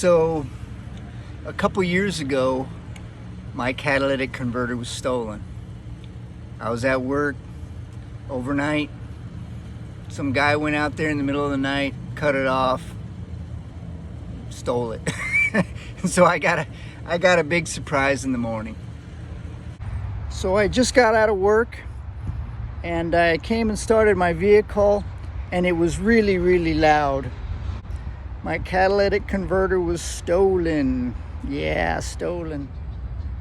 So a couple years ago, my catalytic converter was stolen. I was at work overnight. Some guy went out there in the middle of the night, cut it off, stole it. So I got a big surprise in the morning. So I just got out of work and I came and started my vehicle, and it was really, really loud. My catalytic converter was stolen. Yeah, stolen.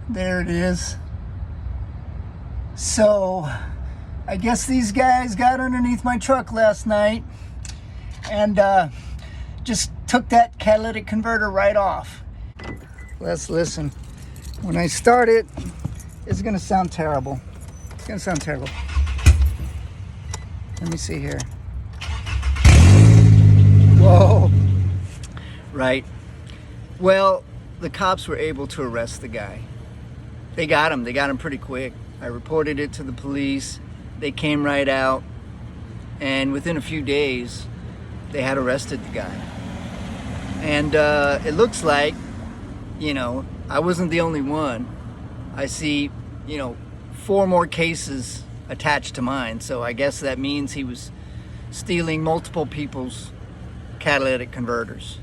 There it is. So I guess these guys got underneath my truck last night and just took that catalytic converter right off. Let's listen. When I start it, it's gonna sound terrible. It's gonna sound terrible. Let me see here. Whoa. Right. Well, the cops were able to arrest the guy. They got him. They got him pretty quick. I reported it to the police. They came right out. And within a few days, they had arrested the guy. And it looks like, I wasn't the only one. I see, 4 more cases attached to mine. So I guess that means he was stealing multiple people's catalytic converters.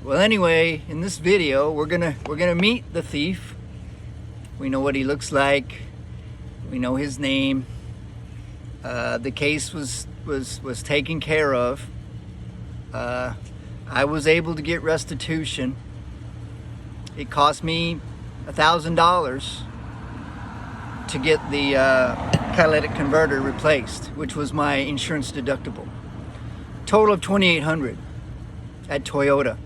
Well, anyway, in this video, we're gonna meet the thief. We know what he looks like. We know his name. The case was taken care of. I was able to get restitution. It cost me $1,000 to get the catalytic converter replaced, which was my insurance deductible. Total of $2,800 at Toyota.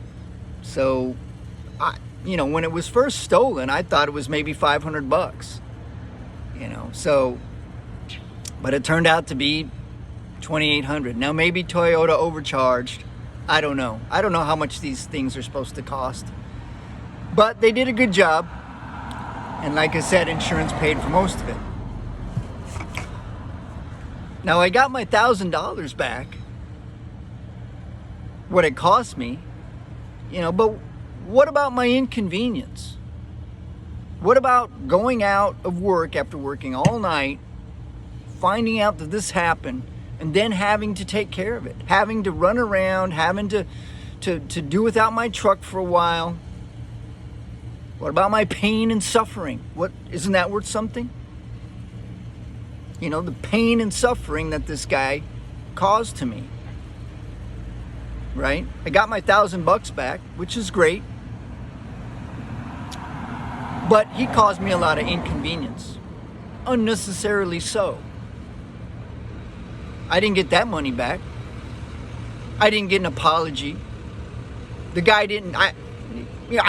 So, when it was first stolen, I thought it was maybe $500. But it turned out to be $2,800. Now maybe Toyota overcharged. I don't know. I don't know how much these things are supposed to cost. But they did a good job. And like I said, insurance paid for most of it. Now I got my $1,000 back. What it cost me. But what about my inconvenience? What about going out of work after working all night, finding out that this happened, and then having to take care of it, having to run around, having to do without my truck for a while? What about my pain and suffering? Isn't that worth something? The pain and suffering that this guy caused to me. Right? I got my $1,000 back, which is great. But he caused me a lot of inconvenience. Unnecessarily so. I didn't get that money back. I didn't get an apology. The guy didn't, I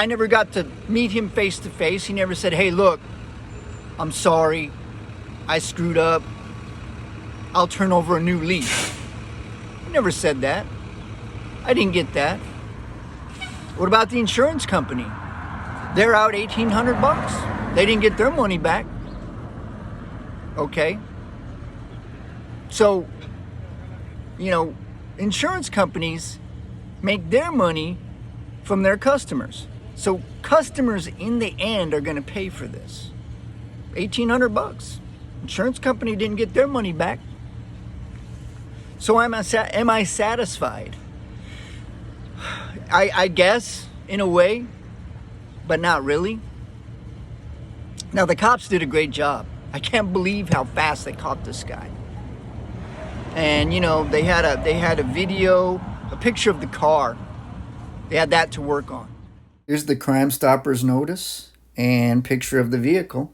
never got to meet him face to face. He never said, hey, look, I'm sorry. I screwed up. I'll turn over a new leaf. He never said that. I didn't get that. What about the insurance company? They're out $1,800. They didn't get their money back. Okay. So, insurance companies make their money from their customers. So customers in the end are going to pay for this. $1,800. Insurance company didn't get their money back. So am I satisfied? I guess, in a way, but not really. Now, the cops did a great job. I can't believe how fast they caught this guy. And, they had a video, a picture of the car. They had that to work on. Here's the Crime Stoppers notice and picture of the vehicle.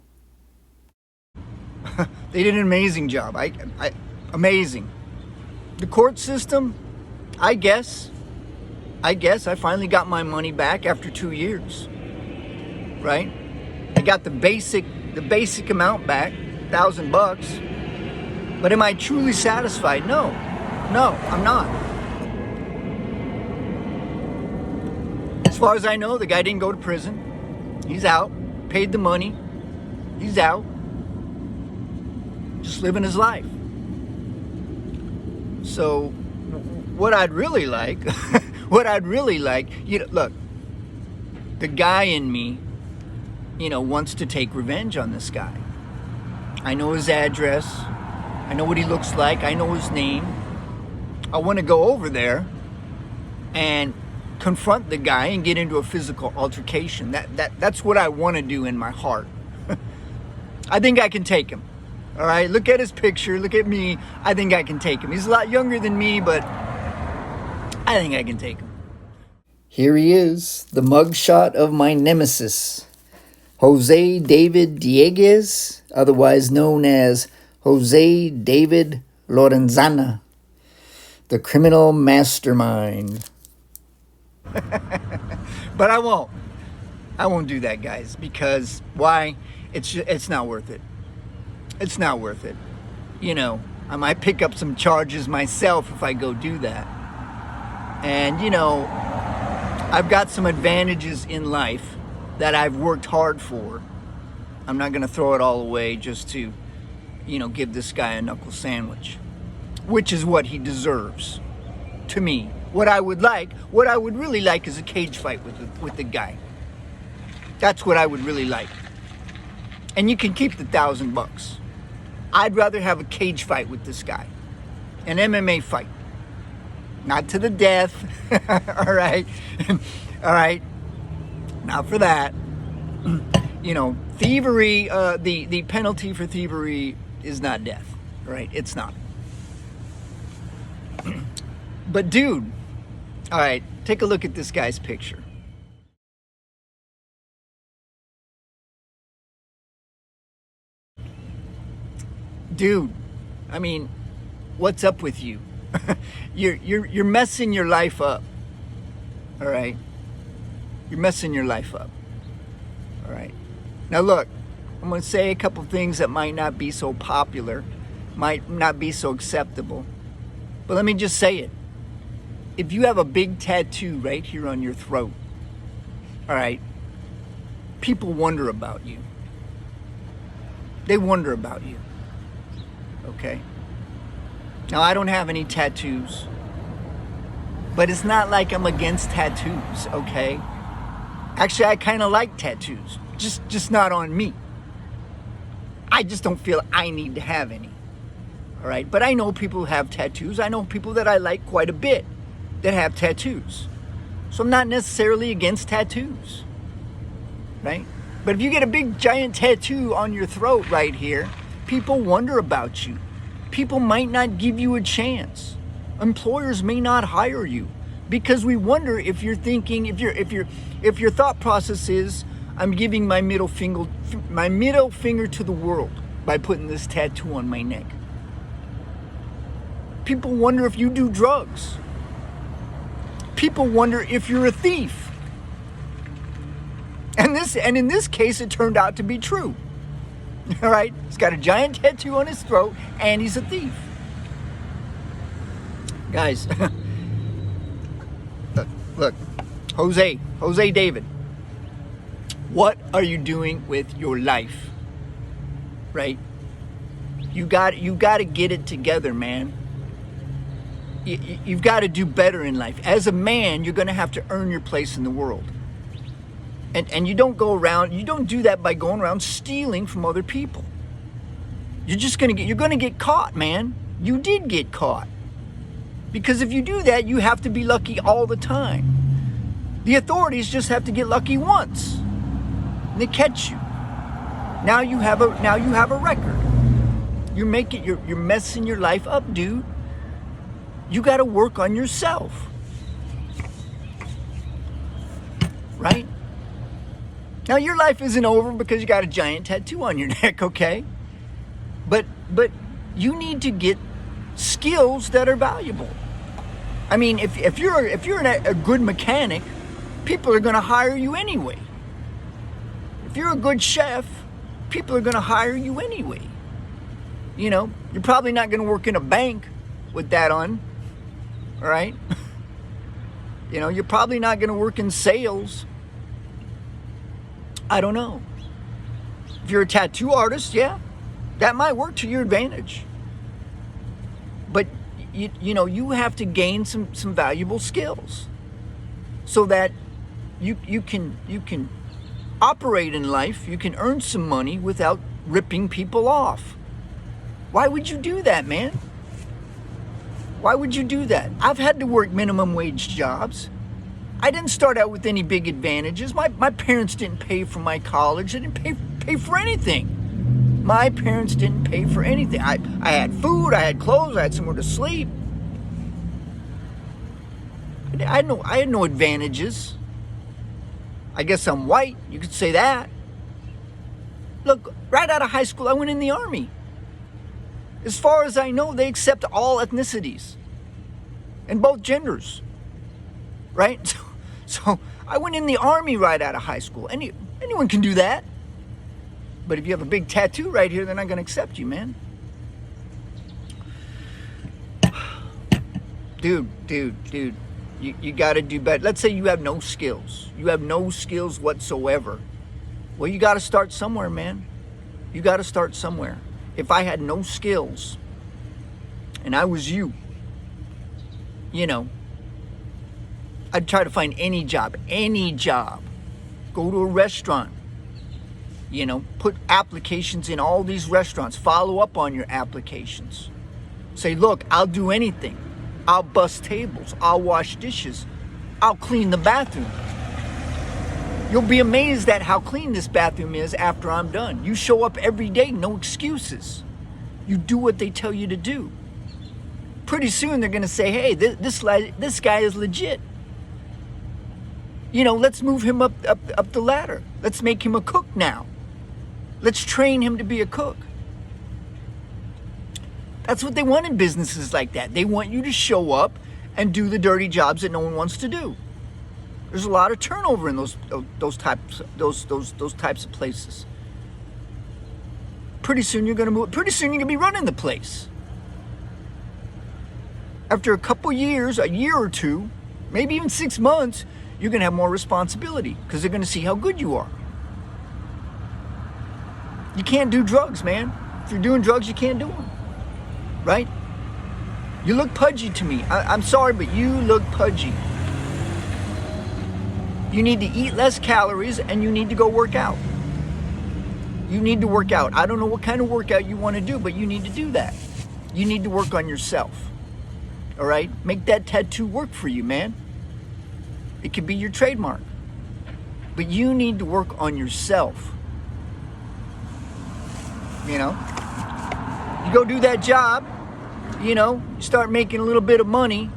They did an amazing job. Amazing. The court system, I guess I finally got my money back after 2 years, right? I got the basic amount back, $1,000. But am I truly satisfied? No, I'm not. As far as I know, the guy didn't go to prison. He's out, paid the money. He's out, just living his life. So what I'd really like, look, the guy in me, wants to take revenge on this guy. I know his address. I know what he looks like. I know his name. I want to go over there and confront the guy and get into a physical altercation. That's what I want to do in my heart. I think I can take him. All right, look at his picture. Look at me. I think I can take him. He's a lot younger than me, but I think I can take him. Here he is, the mugshot of my nemesis, Jose David Dieguez, otherwise known as Jose David Lorenzana, the criminal mastermind. But I won't do that, guys, because why? It's not worth it. It's not worth it. I might pick up some charges myself if I go do that. And, I've got some advantages in life that I've worked hard for. I'm not going to throw it all away just to, give this guy a knuckle sandwich, which is what he deserves to me. What I would really like is a cage fight with the guy. That's what I would really like. And you can keep the $1,000. I'd rather have a cage fight with this guy. An MMA fight. Not to the death. All right. All right. Not for that. Thievery, the penalty for thievery is not death. Right? It's not. But dude, all right, take a look at this guy's picture. Dude, I mean, what's up with you? You're messing your life up. All right? You're messing your life up. All right? Now look, I'm going to say a couple things that might not be so popular, might not be so acceptable. But let me just say it. If you have a big tattoo right here on your throat, all right, people wonder about you. They wonder about you. Okay? Now, I don't have any tattoos, but it's not like I'm against tattoos, okay? Actually, I kind of like tattoos, just not on me. I just don't feel I need to have any, all right? But I know people who have tattoos. I know people that I like quite a bit that have tattoos. So I'm not necessarily against tattoos, right? But if you get a big giant tattoo on your throat right here, people wonder about you. People might not give you a chance. Employers may not hire you because we wonder if you're thinking, if your thought process is, I'm giving my middle finger to the world by putting this tattoo on my neck. People wonder if you do drugs. People wonder if you're a thief. And in this case, it turned out to be true. All right? He's got a giant tattoo on his throat, and he's a thief. Guys, look, Jose David, what are you doing with your life? Right? You got to get it together, man. You've got to do better in life. As a man, you're going to have to earn your place in the world. And you don't do that by going around stealing from other people. You're going to get caught, man. You did get caught. Because if you do that, you have to be lucky all the time. The authorities just have to get lucky once. And they catch you. Now you have a record. You're messing your life up, dude. You got to work on yourself. Right? Now, your life isn't over because you got a giant tattoo on your neck, okay? But you need to get skills that are valuable. I mean, if you're a good mechanic, people are going to hire you anyway. If you're a good chef, people are going to hire you anyway. You're probably not going to work in a bank with that on, all right? You're probably not going to work in sales. I don't know. If you're a tattoo artist, yeah, that might work to your advantage. But you have to gain some valuable skills so that you can operate in life. You can earn some money without ripping people off. Why would you do that, man? Why would you do that? I've had to work minimum wage jobs. I didn't start out with any big advantages. My parents didn't pay for my college. They didn't pay for anything. My parents didn't pay for anything. I had food, I had clothes, I had somewhere to sleep. I had no advantages. I guess I'm white, you could say that. Look, right out of high school, I went in the Army. As far as I know, they accept all ethnicities and both genders, right? So I went in the Army right out of high school. Anyone can do that. But if you have a big tattoo right here, they're not going to accept you, man. Dude, you got to do better. Let's say you have no skills. You have no skills whatsoever. Well, you got to start somewhere, man. You got to start somewhere. If I had no skills and I was you, I'd try to find any job. Go to a restaurant, put applications in all these restaurants. Follow up on your applications. Say, look, I'll do anything. I'll bust tables. I'll wash dishes. I'll clean the bathroom. You'll be amazed at how clean this bathroom is after I'm done. You show up every day, no excuses. You do what they tell you to do. Pretty soon they're going to say, hey, this guy is legit. Let's move him up the ladder. Let's make him a cook now. Let's train him to be a cook. That's what they want in businesses like that. They want you to show up and do the dirty jobs that no one wants to do. There's a lot of turnover in those types of places. Pretty soon you're going to move. Pretty soon you're going to be running the place. After a couple years, a year or two, maybe even 6 months, you're going to have more responsibility because they're going to see how good you are. You can't do drugs, man. If you're doing drugs, you can't do them. Right? You look pudgy to me. I'm sorry, but you look pudgy. You need to eat less calories and you need to go work out. You need to work out. I don't know what kind of workout you want to do, but you need to do that. You need to work on yourself. All right? Make that tattoo work for you, man. It could be your trademark. But you need to work on yourself. You go do that job, you start making a little bit of money.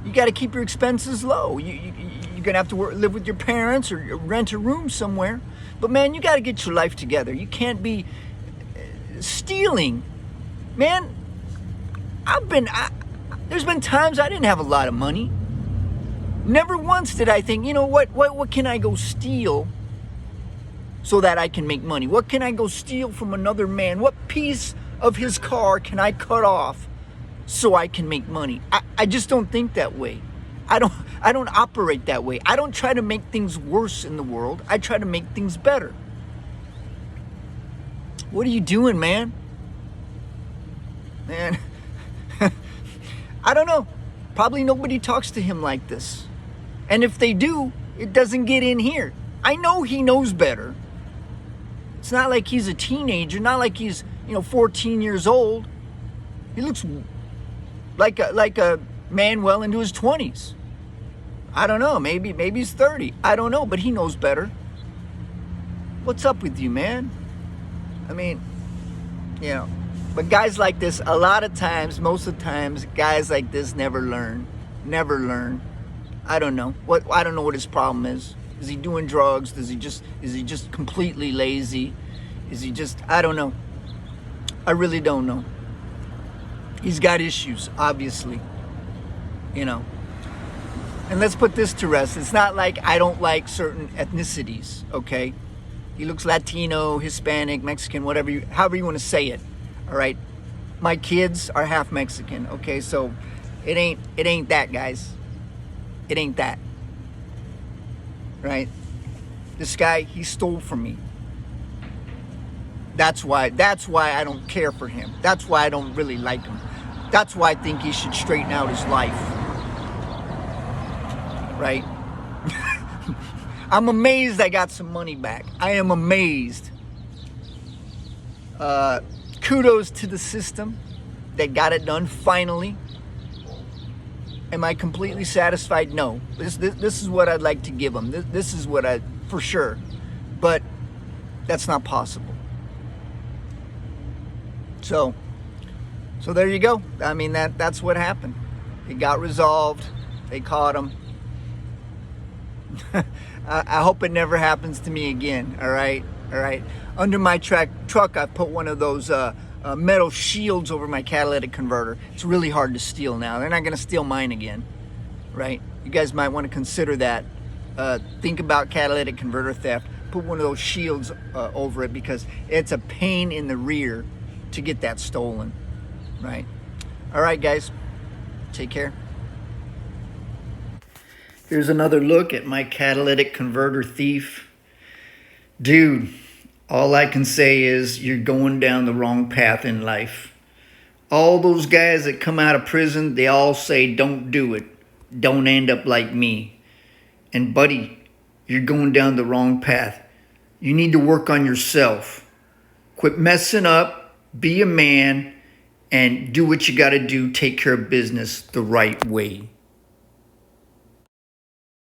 You got to keep your expenses low. You're going to have to live with your parents or rent a room somewhere. But, man, you got to get your life together. You can't be stealing. Man, there's been times I didn't have a lot of money. Never once did I think, what can I go steal so that I can make money? What can I go steal from another man? What piece of his car can I cut off so I can make money? I just don't think that way. I don't operate that way. I don't try to make things worse in the world. I try to make things better. What are you doing, man? Man, I don't know. Probably nobody talks to him like this. And if they do, it doesn't get in here. I know he knows better. It's not like he's a teenager, not like he's, 14 years old. He looks like a man well into his 20s. I don't know, maybe he's 30. I don't know, but he knows better. What's up with you, man? I mean, but guys like this, a lot of times, most of the times, guys like this never learn. I don't know. I don't know what his problem is. Is he doing drugs? Is he just completely lazy? I don't know. I really don't know. He's got issues, obviously. And let's put this to rest. It's not like I don't like certain ethnicities, okay? He looks Latino, Hispanic, Mexican, however you want to say it, all right? My kids are half Mexican, okay? So it ain't that, guys. It ain't that, right? This guy, he stole from me. That's why I don't care for him. That's why I don't really like him. That's why I think he should straighten out his life. Right? I'm amazed I got some money back. I am amazed. Kudos to the system that got it done finally. Am I completely satisfied? No. This is what I'd like to give them. This is what for sure. But that's not possible. So there you go. I mean, that's what happened. It got resolved. They caught him. I hope it never happens to me again. All right. Under my truck, I put one of those metal shields over my catalytic converter. It's really hard to steal now. They're not going to steal mine again, right? You guys might want to consider that. Think about catalytic converter theft. Put one of those shields over it, because it's a pain in the rear to get that stolen, right? All right, guys. Take care. Here's another look at my catalytic converter thief. Dude, all I can say is you're going down the wrong path in life. All those guys that come out of prison, they all say, don't do it. Don't end up like me. And buddy, you're going down the wrong path. You need to work on yourself. Quit messing up, be a man, and do what you got to do. Take care of business the right way.